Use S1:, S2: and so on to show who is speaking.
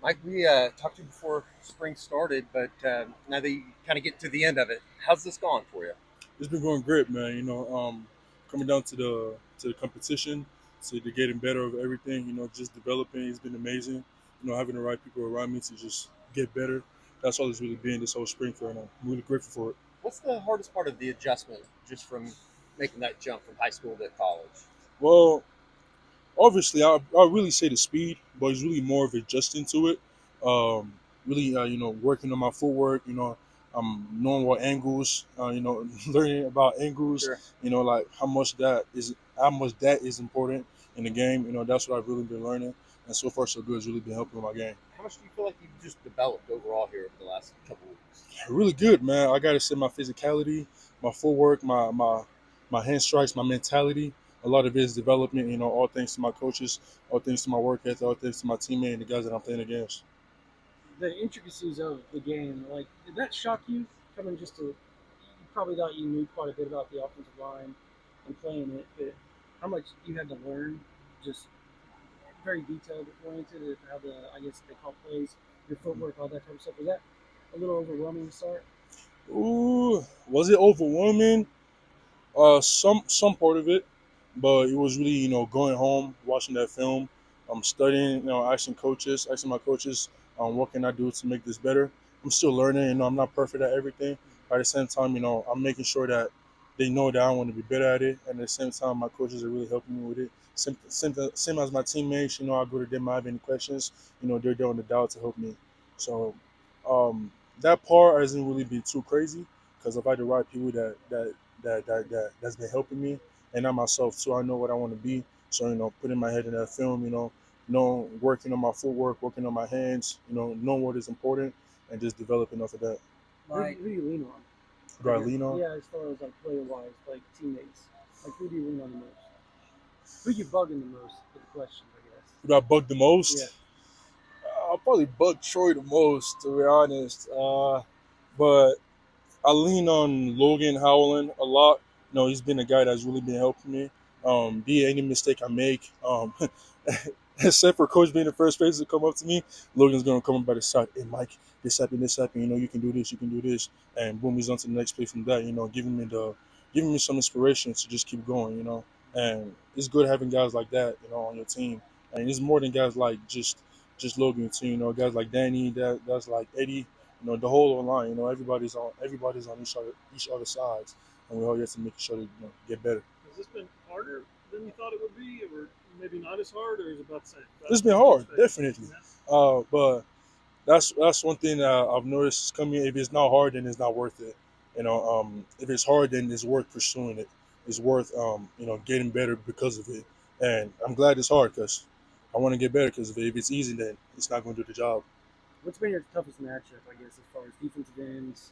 S1: Mike, we talked to you before spring started, but now that you kind of get to the end of it, how's this going for you?
S2: It's been going great, man. Coming down to the competition, to getting better of everything. Just developing. It's been amazing. Having the right people around me to just get better. That's all it's really been this whole spring for, and I'm really grateful for it.
S1: What's the hardest part of the adjustment just from making that jump from high school to college?
S2: Well, obviously, I really say the speed, but it's really more of adjusting to it. Really, working on my footwork. I'm knowing what angles. Learning about angles.
S1: Sure.
S2: Like how much that is important in the game. That's what I've really been learning, and so far so good. It's really been helping with my game.
S1: How much do you feel like you've just developed overall here over the last couple weeks?
S2: Really good, man. I gotta say my physicality, my footwork, my hand strikes, my mentality. A lot of it is development. All thanks to my coaches, all thanks to my work ethic, all thanks to my teammate and the guys that I'm playing against.
S3: The intricacies of the game, like, did that shock you coming just to, you probably thought you knew quite a bit about the offensive line and playing it, but how much you had to learn, just very detailed oriented at how I guess they call plays, your footwork, all that type of stuff. Was that a little overwhelming to start?
S2: Ooh, was it overwhelming? Some part of it, but it was really going home, watching that film, studying, asking my coaches, what can I do to make this better. I'm still learning. I'm not perfect at everything. But at the same time, I'm making sure that they know that I want to be better at it, and at the same time, my coaches are really helping me with it. Same as my teammates. I go to them. I have any questions. They're there on the dial to help me. So that part hasn't really been too crazy because I've had the right people that's been helping me, and I myself too. I know what I want to be. So putting my head in that film, working on my footwork, working on my hands, knowing what is important, and just developing off of that.
S3: Who do you lean on?
S2: Who do
S3: I
S2: I
S3: guess,
S2: lean on?
S3: yeah, as far as like player wise, like teammates, like who do you lean on the most? Who you bugging the most? For the question, I guess.
S2: Who do I bug the
S3: Yeah.
S2: most? I'll probably bug Troy the most, to be honest. But I lean on Logan Howland a lot. He's been a guy that's really been helping me. Be any mistake I make, except for Coach being the first person to come up to me, Logan's gonna come up by the side. Hey, Mike, this happened, this happened. You can do this, you can do this, and boom, he's on to the next play from that. Giving me some inspiration to just keep going. And it's good having guys like that, on your team. And it's more than guys like just Logan too. Guys like Danny, that's like Eddie. The whole line. Everybody's on each other's sides, and we're all here to make sure to get better.
S4: Has this been harder than you thought it would be, or maybe not as hard, or is it about the same?
S2: It's been hard, definitely. But that's one thing that I've noticed is coming. If it's not hard, then it's not worth it. If it's hard, then it's worth pursuing it. It's worth getting better because of it. And I'm glad it's hard because I want to get better. Because if it's easy, then it's not going to do the job.
S3: What's been your toughest matchup? I guess as far as defensive ends,